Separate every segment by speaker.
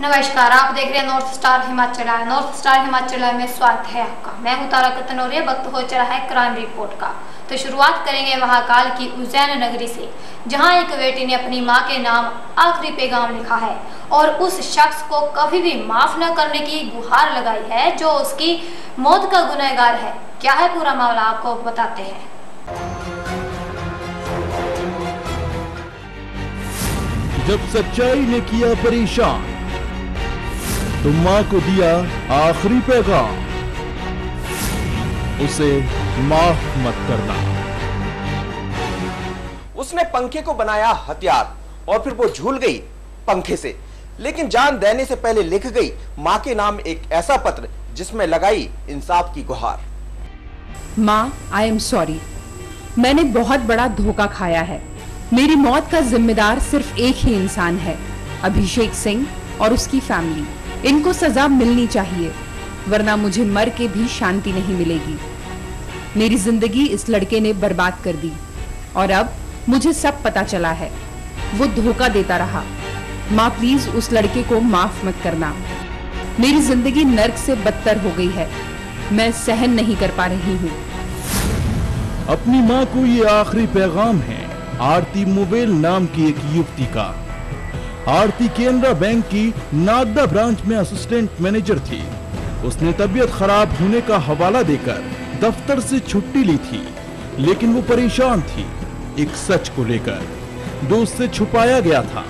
Speaker 1: नमस्कार, आप देख रहे हैं north star Himachal. North star Himachal में स्वागत है आपका। मैं हूं तारा कतनौरिया। वक्त हो चला है क्राइम रिपोर्ट का। तो शुरुआत करेंगे महाकाल की उज्जैन नगरी से, जहां एक बेटी ने अपनी मां के नाम आखिरी पैगाम लिखा है और उस शख्स को कभी भी माफ न करने की गुहार लगाई है जो उसकी मौत का गुनहगार है। क्या है पूरा मामला, आपको बताते हैं।
Speaker 2: जब सच्चाई ने किया परेशान तो मां को दिया आखिरी पैगाम, उसे माफ मत करना।
Speaker 3: उसने पंखे को बनाया हथियार और फिर वो झूल गई पंखे से, लेकिन जान देने से पहले लिख गई मां के नाम एक ऐसा पत्र जिसमें लगाई इंसाफ की गुहार।
Speaker 4: मां, आई एम सॉरी। मैंने बहुत बड़ा धोखा खाया है। मेरी मौत का जिम्मेदार सिर्फ एक ही इंसान है, अभिषेक सिंह और उसकी फैमिली। इनको सजा मिलनी चाहिए, वरना मुझे मर के भी शांति नहीं मिलेगी। मेरी जिंदगी इस लड़के ने बर्बाद कर दी और अब मुझे सब पता चला है। वो धोखा देता रहा। माँ प्लीज उस लड़के को माफ मत करना। मेरी जिंदगी नर्क से बदतर हो गई है। मैं सहन नहीं कर पा रही हूँ।
Speaker 2: अपनी माँ को ये आखिरी पैगाम है आरती मोबाइल नाम की एक युवती का। आरती केनरा बैंक की नागदा ब्रांच में असिस्टेंट मैनेजर थी। उसने तबीयत खराब होने का हवाला देकर दफ्तर से छुट्टी ली थी, लेकिन वो परेशान थी एक सच को लेकर जो उससे छुपाया गया था।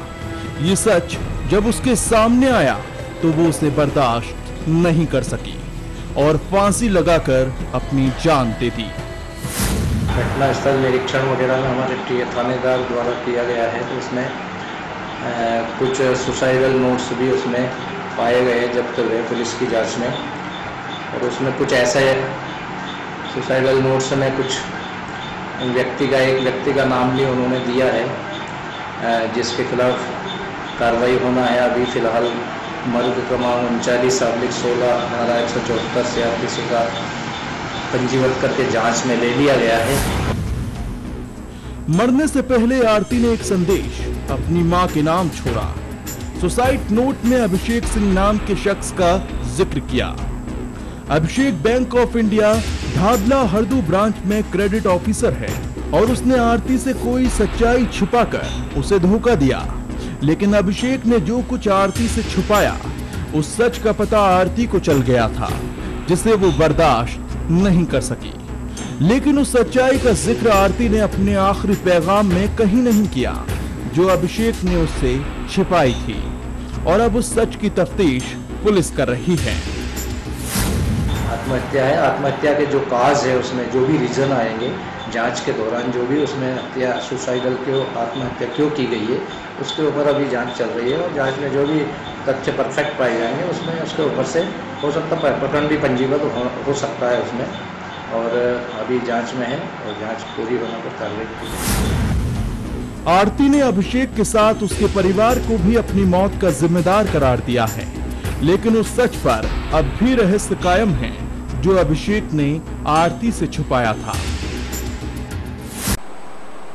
Speaker 2: ये सच जब उसके सामने आया तो वो उसे बर्दाश्त नहीं कर सकी और फांसी लगाकर अपनी जान दे दी।
Speaker 5: घटना स्थल निरीक्षण वगैरह में हमारे थानेदार द्वारा किया गया है, तो उसमें कुछ सुसाइडल नोट्स भी उसमें पाए गए जब्त हुए पुलिस की जांच में। और उसमें कुछ ऐसे सुसाइडल नोट्स में कुछ एक व्यक्ति का नाम भी उन्होंने दिया है जिसके खिलाफ कार्रवाई होना है। अभी फिलहाल मर्द क्रमांक 39/16 धारा 174 से किसी का पंजीबद्ध करके जांच में ले लिया गया है।
Speaker 2: मरने से पहले आरती ने एक संदेश अपनी मां के नाम छोड़ा। सुसाइड नोट में अभिषेक सिंह नाम के शख्स का जिक्र किया। अभिषेक bank of India Dhabla हरदू branch में क्रेडिट ऑफिसर है और उसने आरती से कोई सच्चाई छुपाकर उसे धोखा दिया। लेकिन अभिषेक ने जो कुछ आरती से छुपाया, उस सच का पता आरती को चल गया था, जिसे वो बर्दाश्त नहीं कर सकी। लेकिन उस सच्चाई का जिक्र आरती ने अपने आखिरी पैगाम में कहीं नहीं किया जो अभिषेक ने उससे छिपाई थी, और अब उस सच की तफ्तीश पुलिस कर रही है।
Speaker 5: आत्महत्या है। आत्महत्या के जो काज है उसमें जो भी रीजन आएंगे जांच के दौरान, जो भी उसमें हत्या सुसाइडल क्यों आत्महत्या क्यों की गई है उसके ऊपर अभी जांच चल रही है। और जांच में जो भी तथ्य परफेक्ट पाए जाएंगे उसमें उसके ऊपर से हो सकता है प्रकरण भी पंजीबद्ध हो सकता है उसमें। और अभी जांच में है और जांच पूरी होने पर कार्रवाई की।
Speaker 2: आरती ने अभिषेक के साथ उसके परिवार को भी अपनी मौत का जिम्मेदार करार दिया है, लेकिन उस सच पर अब भी रहस्य कायम है जो अभिषेक ने आरती से छुपाया था।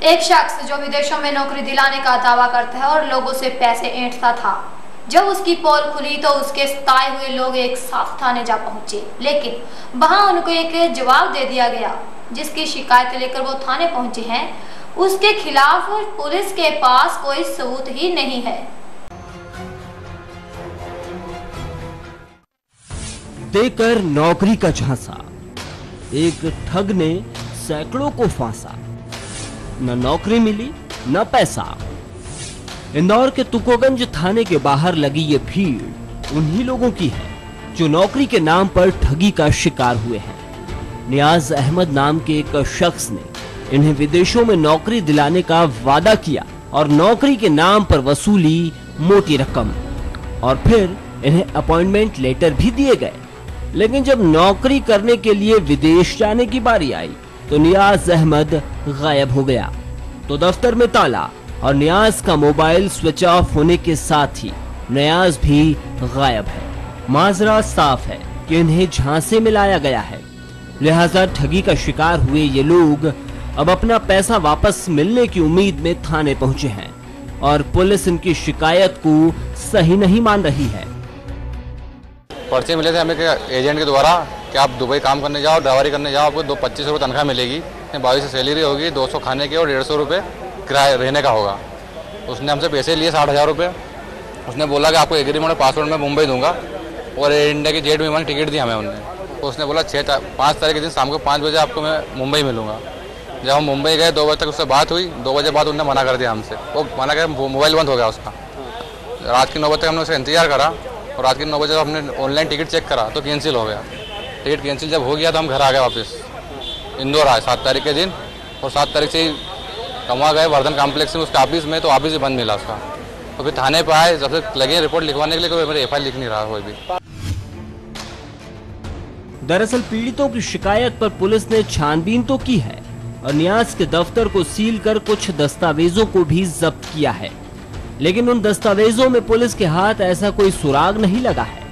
Speaker 1: एक शख्स जो विदेशों में नौकरी दिलाने का दावा करता है और लोगों से पैसे ऐंठता था, जब उसकी पोल खुली तो उसके सताए हुए लोग एक साथ थाने जा पहुंचे, लेकिन वहां उनको एक जवाब दे दिया गया। जिसकी शिकायत लेकर वो थाने पहुंचे हैं, उसके खिलाफ पुलिस के पास कोई सबूत ही नहीं है।
Speaker 6: देकर नौकरी का झांसा, एक ठग ने सैकड़ों को फांसा। न नौकरी मिली न पैसा। इंदौर के तुकोगंज थाने के बाहर लगी ये भीड़ उन्हीं लोगों की है जो नौकरी के नाम पर ठगी का शिकार हुए हैं। नियाज अहमद नाम के एक शख्स ने इन्हें विदेशों में नौकरी दिलाने का वादा किया और नौकरी के नाम पर वसूली मोटी रकम, और फिर इन्हें अपॉइंटमेंट लेटर भी दिए गए। लेकिन जब नौकरी करने के लिए विदेश जाने की बारी आई तो नियाज अहमद गायब हो गया। तो दफ्तर में ताला और नियाज का मोबाइल स्विच ऑफ होने के साथ ही नियाज भी गायब है। माजरा साफ है कि इन्हें झांसे में लाया गया है, लिहाजा ठगी का शिकार हुए ये लोग अब अपना पैसा वापस मिलने की उम्मीद में थाने पहुंचे हैं और पुलिस इनकी शिकायत को सही नहीं मान रही है।
Speaker 7: पर्चे मिले थे हमें एजेंट के द्वारा कि आप दुबई काम करने जाओ, ड्राइवरी करने जाओ, आपको 25 रुपये तनख्वाह मिलेगी, 22 सैलरी होगी, 200 खाने के और 150 रुपये किराया रहने का होगा। उसने हमसे पैसे लिए 60,000 रुपये। उसने बोला कि आपको एग्रीमेंट और पासपोर्ट में मुंबई दूंगा और एयर इंडिया की जेट विमान टिकट दी हमें उन्होंने। तो उसने बोला 5 तारीख के दिन शाम को 5 बजे आपको मैं मुंबई मिलूंगा। जब हम मुंबई गए 2 बजे तक उससे बात हुई, 2 बजे बाद उन्होंने मना कर दिया हमसे, वो मना कर मोबाइल बंद हो गया उसका। रात के 9 बजे तक हमने उसका इंतजार करा और रात के 9 बजे हमने ऑनलाइन टिकट चेक करा तो कैंसिल हो गया। टिकट कैंसिल जब हो गया तो हम घर आ गए वापस, इंदौर आए 7 तारीख के दिन और 7 तारीख से ही कमा गए वर्धन कॉम्प्लेक्स में उसके ऑफिस में, तो ऑफिस ही बंद मिला उसका। तो फिर थाने पर आए, जब से लगे रिपोर्ट लिखवाने के लिए कोई मेरे FIR लिख नहीं रहा कोई भी।
Speaker 6: दरअसल पीड़ितों की शिकायत पर पुलिस ने छानबीन तो की है और न्यास के दफ्तर को सील कर कुछ दस्तावेजों को भी जब्त किया है, लेकिन उन दस्तावेजों में पुलिस के हाथ ऐसा कोई सुराग नहीं लगा है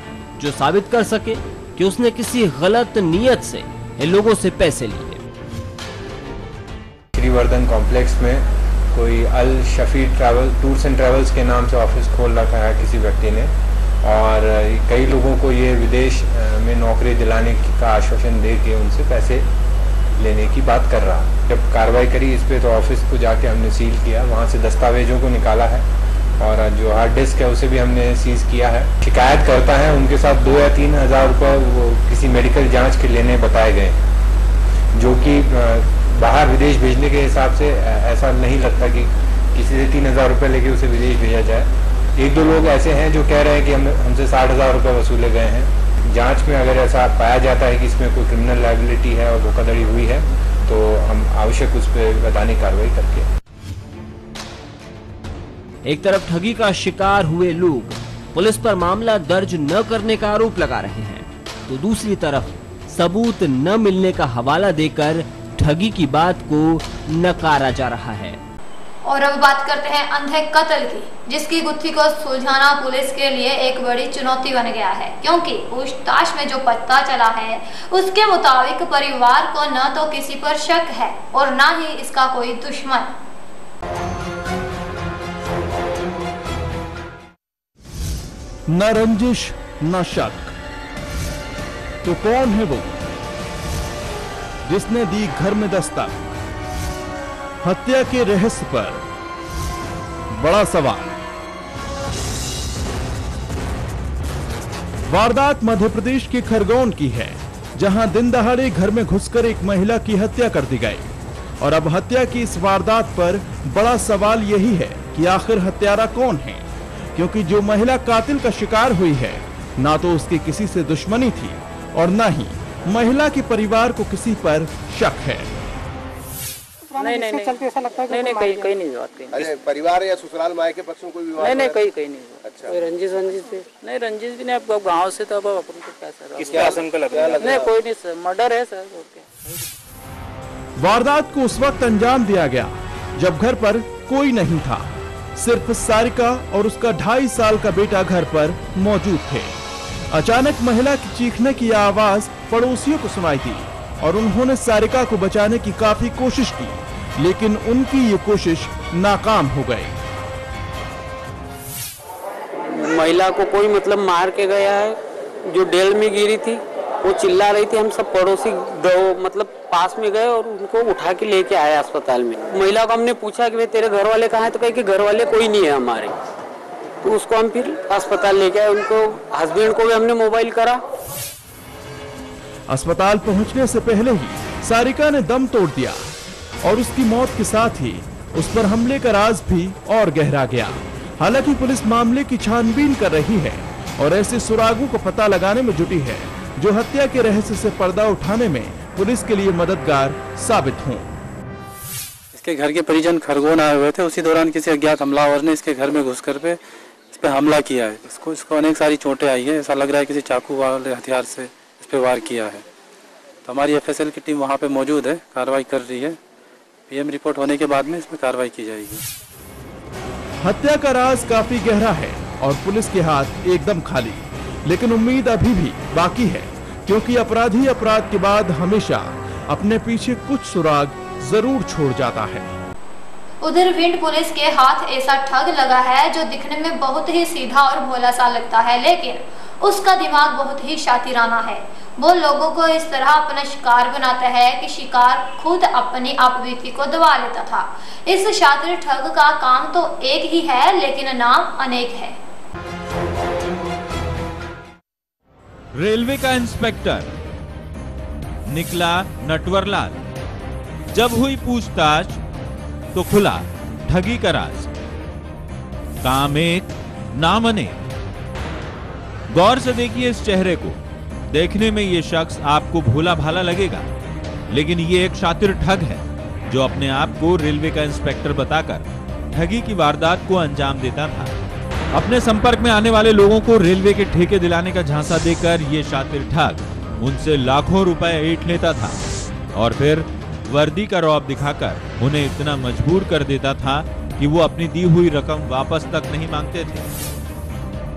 Speaker 6: जो साबित कर सके कि उसने किसी गलत नीयत से इन लोगों से पैसे लिए।
Speaker 8: श्रीवर्धन कॉम्प्लेक्स में कोई Al Shafi travel tours and travels के नाम से ऑफिस खोल रखा है किसी व्यक्ति ने, और कई लोगों को ये विदेश में नौकरी दिलाने का आश्वासन दे के उनसे पैसे लेने की बात कर रहा। जब कार्रवाई करी इस पे तो ऑफिस को जाके हमने सील किया, वहाँ से दस्तावेजों को निकाला है और जो हार्ड डिस्क है उसे भी हमने सीज किया है। शिकायत करता है उनके साथ 2 या 3 हज़ार रुपये वो किसी मेडिकल जांच के लेने बताए गए, जो कि बाहर विदेश भेजने के हिसाब से ऐसा नहीं लगता कि किसी से 3,000 रुपये लेके उसे विदेश भेजा जाए। 1-2 लोग ऐसे हैं जो कह रहे हैं कि हमसे 60,000 रुपये वसूले गए हैं। जांच में अगर ऐसा पाया जाता है कि इसमें कोई क्रिमिनल लायबिलिटी है और धोखाधड़ी हुई है तो हम आवश्यक उस पर वैधानिक कार्रवाई करके।
Speaker 6: एक तरफ ठगी का शिकार हुए लोग पुलिस पर मामला दर्ज न करने का आरोप लगा रहे हैं, तो दूसरी तरफ सबूत न मिलने का हवाला देकर ठगी की बात को नकारा जा रहा है।
Speaker 1: और अब बात करते हैं अंधे कत्ल की, जिसकी गुत्थी को सुलझाना पुलिस के लिए एक बड़ी चुनौती बन गया है, क्योंकि पूछताछ में जो पता चला है उसके मुताबिक परिवार को न तो किसी पर शक है और न ही इसका कोई दुश्मन।
Speaker 2: न रंजिश न शक, तो कौन है वो जिसने दी घर में दस्तक? हत्या के रहस्य पर बड़ा सवाल। वारदात मध्य प्रदेश के खरगोन की है, जहां दिन दहाड़े घर में घुसकर एक महिला की हत्या कर दी गई। और अब हत्या की इस वारदात पर बड़ा सवाल यही है कि आखिर हत्यारा कौन है, क्योंकि जो महिला कातिल का शिकार हुई है ना तो उसकी किसी से दुश्मनी थी और न ही महिला के परिवार को किसी पर शक है।
Speaker 9: नहीं चलते ऐसा लगता है नहीं कहीं नहीं बात कहीं।
Speaker 3: अरे परिवार या ससुराल मायके के पक्ष में कोई विवाद
Speaker 9: नहीं कहीं नहीं। अच्छा, कोई रंजिश नहीं, रंजिश भी नहीं। अब गाँव से तो अब अपन को क्या सर, किसके आशंका लग रहा है? नहीं कोई नहीं सर, मर्डर है सर।
Speaker 2: वारदात को उस वक्त अंजाम दिया गया जब घर पर कोई नहीं था, सिर्फ सारिका और उसका 2.5 साल का बेटा घर पर मौजूद थे। अचानक महिला की चीखने की आवाज पड़ोसियों को सुनाई दी और उन्होंने सारिका को बचाने की काफी कोशिश की, लेकिन उनकी ये कोशिश नाकाम हो गई।
Speaker 9: महिला को कोई मतलब मार के गया है, जो डेल में गिरी थी वो चिल्ला रही थी। हम सब पड़ोसी मतलब पास में गए और उनको उठा के लेके आए अस्पताल में। महिला को हमने पूछा कि भाई तेरे घर वाले कहाँ हैं, तो कहे कि घर वाले कोई नहीं है हमारे। तो उसको हम फिर अस्पताल लेके आए, उनको हस्बैंड को भी हमने मोबाइल करा।
Speaker 2: अस्पताल पहुंचने से पहले ही सारिका ने दम तोड़ दिया और उसकी मौत के साथ ही उस पर हमले का राज भी और गहरा गया। हालांकि पुलिस मामले की छानबीन कर रही है और ऐसे सुरागों को पता लगाने में जुटी है जो हत्या के रहस्य से पर्दा उठाने में पुलिस के लिए मददगार साबित हों।
Speaker 10: इसके घर के परिजन खरगोन आए हुए थे, उसी दौरान किसी अज्ञात हमलावर ने इसके घर में घुसकर इस पे हमला किया है। इसको अनेक सारी चोटें आई है, ऐसा लग रहा है किसी चाकू वाले हथियार से इस पे वार किया है। तो हमारी FSL की टीम वहाँ पे मौजूद है, कार्रवाई कर रही है। PM रिपोर्ट होने के बाद में इसमें कार्रवाई की जाएगी।
Speaker 2: हत्या का राज काफी गहरा है और पुलिस के हाथ एकदम खाली, लेकिन उम्मीद अभी भी बाकी है, क्योंकि अपराधी अपराध के बाद हमेशा अपने पीछे कुछ सुराग जरूर छोड़ जाता है।
Speaker 1: उधर भिंड पुलिस के हाथ ऐसा ठग लगा है जो दिखने में बहुत ही सीधा और भोला सा लगता है, लेकिन उसका दिमाग बहुत ही शातिराना है। वो लोगों को इस तरह अपना शिकार बनाता है कि शिकार खुद अपनी आपबीती को दबा लेता था। इस शातिर ठग का काम तो एक ही है, लेकिन नाम अनेक है।
Speaker 11: रेलवे का इंस्पेक्टर निकला नटवरलाल। जब हुई पूछताछ तो खुला ठगी का राज। काम एक नाम अनेक। गौर से देखिए इस चेहरे को। देखने में ये शख्स आपको भोला भाला लगेगा, लेकिन ये एक शातिर ठग है जो अपने आप को रेलवे का इंस्पेक्टर बताकर ठगी की वारदात को अंजाम देता था। अपने संपर्क में आने वाले लोगों को रेलवे के ठेके दिलाने का झांसा देकर ये शातिर ठग उनसे लाखों रुपए ऐंठ लेता था और फिर वर्दी का रौब दिखाकर उन्हें इतना मजबूर कर देता था कि वो अपनी दी हुई रकम वापस तक नहीं मांगते थे।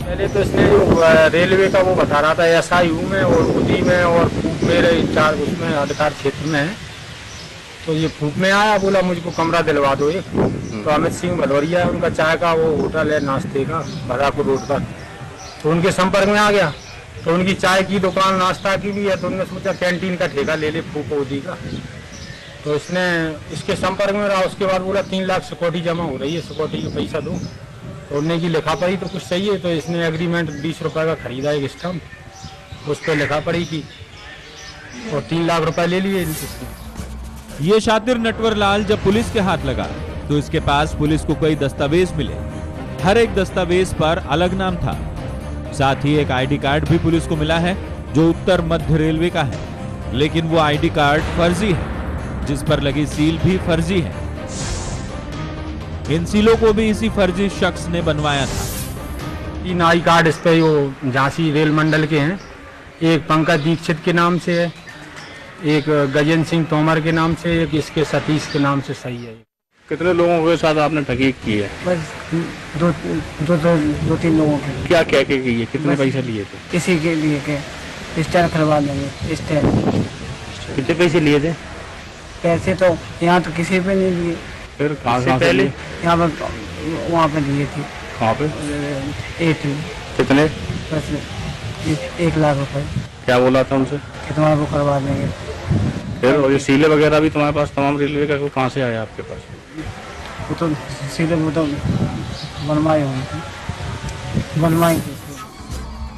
Speaker 5: पहले तो इसने रेलवे का वो बता रहा था SIU में और उदी में और फूक मेरे चार उसमें अधिकार क्षेत्र में है। तो ये फूक में आया, बोला मुझको कमरा दिलवा दो एक। तो अमित सिंह भदौरिया है, उनका चाय का वो होटल है नाश्ते का बरापुर रोड पर, तो उनके संपर्क में आ गया। तो उनकी चाय की दुकान नाश्ता की भी है, तो उन्होंने सोचा कैंटीन का ठेका ले ले फूक उदी का। तो इसने इसके संपर्क में रहा। उसके बाद बोला 3 लाख सिक्योरिटी जमा हो रही है, सिक्योरिटी का पैसा दो। तो उन्होंने की लिखा पड़ी तो कुछ सही है, तो इसने एग्रीमेंट 20 रुपए का खरीदा एक स्टम्प, उस पर लिखा पड़ी की और 3 लाख रुपए ले लिए।
Speaker 11: ये शातिर नटवरलाल जब पुलिस के हाथ लगा तो इसके पास पुलिस को कई दस्तावेज मिले। हर एक दस्तावेज पर अलग नाम था। साथ ही एक ID कार्ड भी पुलिस को मिला है जो उत्तर मध्य रेलवे का है, लेकिन वो ID कार्ड फर्जी है, जिस पर लगी सील भी फर्जी है। इन सीलों को भी इसी फर्जी शख्स ने बनवाया था।
Speaker 5: 3 आई कार्ड इस पे वो झांसी रेल मंडल के हैं। एक पंकज दीक्षित के नाम से है, एक गजेंद्र सिंह तोमर के नाम से, एक इसके सतीश के नाम से सही है।
Speaker 12: कितने लोगों के साथ आपने ठगी की है?
Speaker 13: बस दो तीन लोगों के।
Speaker 12: क्या कह के की है? कितने पैसे लिए थे?
Speaker 13: किसी के लिए के स्टैंड खरीदवा देंगे। स्टैंड
Speaker 12: कितने पैसे लिए थे?
Speaker 13: पैसे तो यहाँ तो किसी पे नहीं लिए।
Speaker 12: फिर कहाँ से पहले?
Speaker 13: यहाँ पर वहाँ पे लिए थे।
Speaker 12: कहाँ पे?
Speaker 5: कितने?
Speaker 13: बस 1 लाख रुपए।
Speaker 12: क्या बोला था उनसे?
Speaker 13: कि तुम्हारा वो करवा देंगे।
Speaker 12: फिर और ये सीले वगैरह भी तुम्हारे पास तमाम रेलवे का कहाँ से आया आपके पास?
Speaker 13: वो तो सीले वो तो बनवाए हुए थे, बनवाए।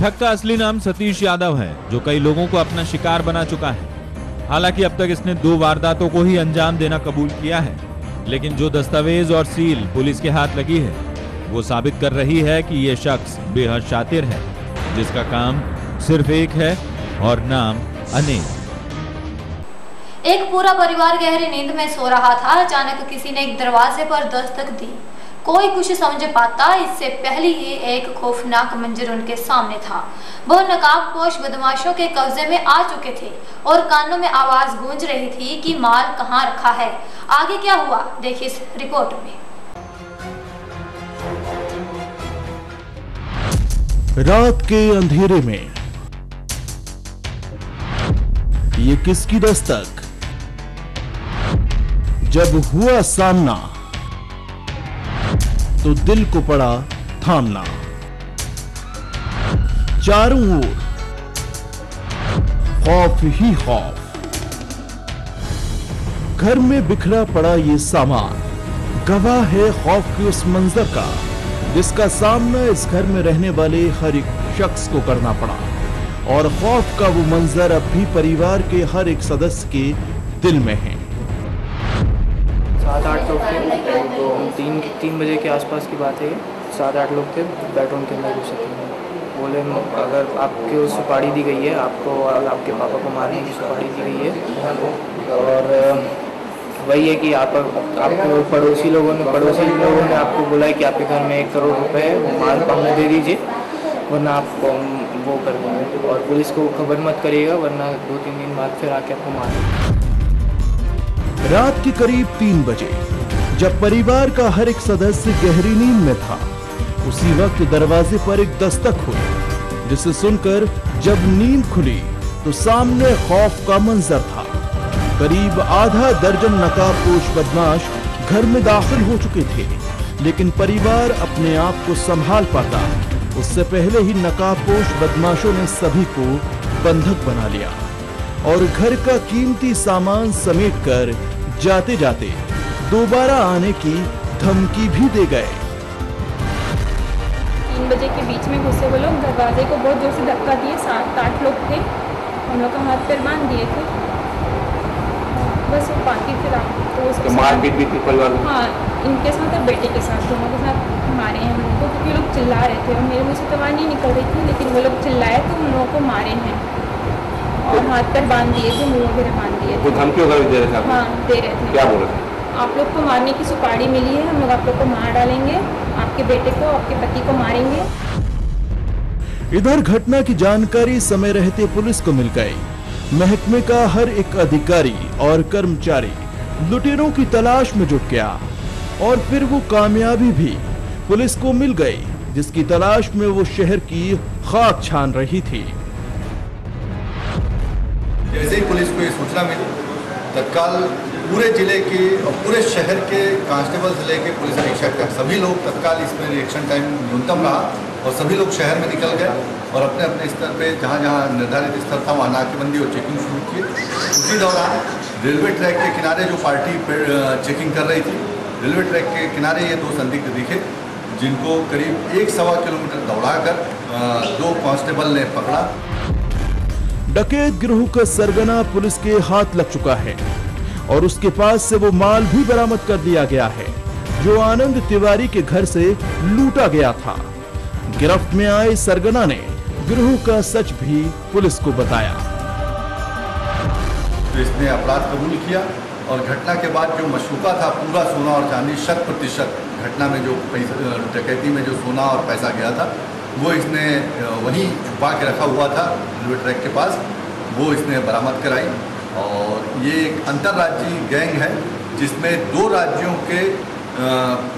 Speaker 11: ठग का असली नाम सतीश यादव है, जो कई लोगों को अपना शिकार बना चुका है। हालांकि अब तक इसने 2 वारदातों को ही अंजाम देना कबूल किया है, लेकिन जो दस्तावेज और सील पुलिस के हाथ लगी है वो साबित कर रही है कि ये शख्स बेहद शातिर है, जिसका काम सिर्फ एक है और नाम अनेक।
Speaker 1: एक पूरा परिवार गहरी नींद में सो रहा था। अचानक किसी ने एक दरवाजे पर दस्तक दी। कोई कुछ समझ पाता इससे पहले ही एक खौफनाक मंजर उनके सामने था। वो नकाबपोश बदमाशों के कब्जे में आ चुके थे और कानों में आवाज गूंज रही थी कि माल कहाँ रखा है। आगे क्या हुआ देखिए इस रिपोर्ट में।
Speaker 2: रात के अंधेरे में ये किसकी दस्तक? जब हुआ सामना तो दिल को पड़ा थामना। चारों ओर खौफ ही खौफ। घर में बिखरा पड़ा ये सामान गवाह है खौफ के उस मंजर का, जिसका सामना इस घर में रहने वाले हर एक शख्स को करना पड़ा। और खौफ का वो मंजर अब भी परिवार के हर एक सदस्य के दिल में है।
Speaker 14: 7-8 लोग थे, तो 3 बजे के आसपास की बात है। 7-8 लोग थे, बेडरूम के अंदर घुसे थे। बोले अगर आपको सुपारी दी गई है, आपको और आपके पापा को मारने की सुपारी दी गई है, और वही है कि आपको पड़ोसी लोगों ने आपको बोला है कि आपके घर में 1 करोड़ रुपए है, माल हमें दे दीजिए वरना आपको वो कर देंगे, और पुलिस को खबर मत करिएगा वरना 2-3 दिन बाद फिर आके आपको मारेंगे।
Speaker 2: रात के करीब 3 बजे जब परिवार का हर एक सदस्य गहरी नींद में था, उसी वक्त दरवाजे पर एक दस्तक हुई, जिसे सुनकर जब नींद खुली तो सामने खौफ का मंजर था। करीब आधा दर्जन नकाबपोश बदमाश घर में दाखिल हो चुके थे, लेकिन परिवार अपने आप को संभाल पाता उससे पहले ही नकाबपोश बदमाशों ने सभी को बंधक बना लिया और घर का कीमती सामान समेटकर जाते जाते दोबारा आने की धमकी भी दे गए।
Speaker 15: 3 बजे के बीच में घुसे वो लोग, दरवाजे को बहुत जोर से धक्का दिए। 7-8 लोग थे, उन लोग का हाथ पैर बांध दिए थे, बस वो बाकी फिर तो उसके
Speaker 12: मारपीट भी थी परिवार में?
Speaker 15: हाँ, इनके साथ और बेटे के साथ, दोनों के साथ मारे हैं हम लोग को, क्योंकि लोग चिल्ला रहे थे और मेरे मुँह से तो आवाज़ नहीं निकल रही थी, लेकिन वो लोग चिल्लाए तो उन लोगों को मारे हैं और हाथ पैर बांध दिए थे, मुँह वगैरह बांध दिए थे।
Speaker 12: धमकी वगैरह दे रहे थे?
Speaker 15: हाँ, दे रहे थे।
Speaker 12: क्या बोल रहे थे?
Speaker 15: आप लोग को मारने की सुपारी मिली है, हम लोग आप लोग को मार डालेंगे, आपके बेटे को, आपके पति को मारेंगे।
Speaker 2: इधर घटना की जानकारी समय रहते पुलिस को मिल गई। महकमे का हर एक अधिकारी और कर्मचारी लुटेरों की तलाश में जुट गया और फिर वो कामयाबी भी पुलिस को मिल गई, जिसकी तलाश में वो शहर की खाक छान रही थी।
Speaker 16: जैसे ही पुलिस को ये सूचना मिली, तत्काल पूरे जिले के और पूरे शहर के कांस्टेबल से लेके पुलिस अधीक्षक तक सभी लोग तत्काल इसमें रिएक्शन टाइम न्यूनतम रहा और सभी लोग शहर में निकल गए और अपने अपने स्तर पे जहाँ जहाँ निर्धारित स्तर था वहाँ नाकेबंदी और चेकिंग शुरू की। उसी दौरान रेलवे ट्रैक के किनारे जो पार्टी चेकिंग कर रही थी, रेलवे ट्रैक के किनारे ये 2 संदिग्ध दिखे, जिनको करीब 1-1.25 किलोमीटर दौड़ाकर 2 कांस्टेबल ने पकड़ा।
Speaker 2: डकैत गिरोह का सरगना पुलिस के हाथ लग चुका है और उसके पास से वो माल भी बरामद कर लिया गया है जो आनंद तिवारी के घर से लूटा गया था। गिरफ्त में आए सरगना ने गिरोह का सच भी पुलिस को बताया।
Speaker 16: तो इसने अपराध कबूल किया और घटना के बाद जो मशरूका था पूरा सोना और चांदी 100% घटना में जो डकैती में जो सोना और पैसा गया था वो इसने वहीं छुपा के रखा हुआ था रेलवे ट्रैक के पास, वो इसने बरामद कराई। और ये एक अंतर्राज्यीय गैंग है जिसमें 2 राज्यों के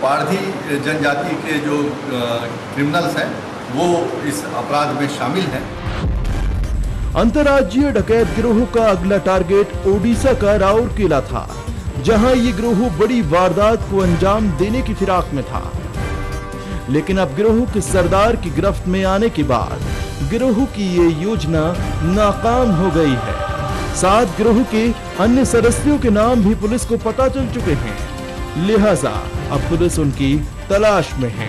Speaker 16: पारधी जनजाति के जो क्रिमिनल्स हैं वो इस अपराध में शामिल हैं।
Speaker 2: अंतर्राज्यीय डकैत गिरोह का अगला टारगेट ओडिशा का राउरकेला था, जहां ये गिरोह बड़ी वारदात को अंजाम देने की फिराक में था। लेकिन अब गिरोह के सरदार की गिरफ्त में आने के बाद गिरोह की ये योजना नाकाम हो गई है। साथ गिरोह के अन्य सदस्यों के नाम भी पुलिस को पता चल चुके हैं, लिहाजा अब पुलिस उनकी तलाश में है।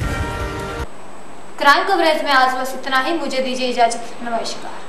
Speaker 1: क्राइम कवरेज में आज बस इतना ही। मुझे दीजिए इजाजत, नमस्कार।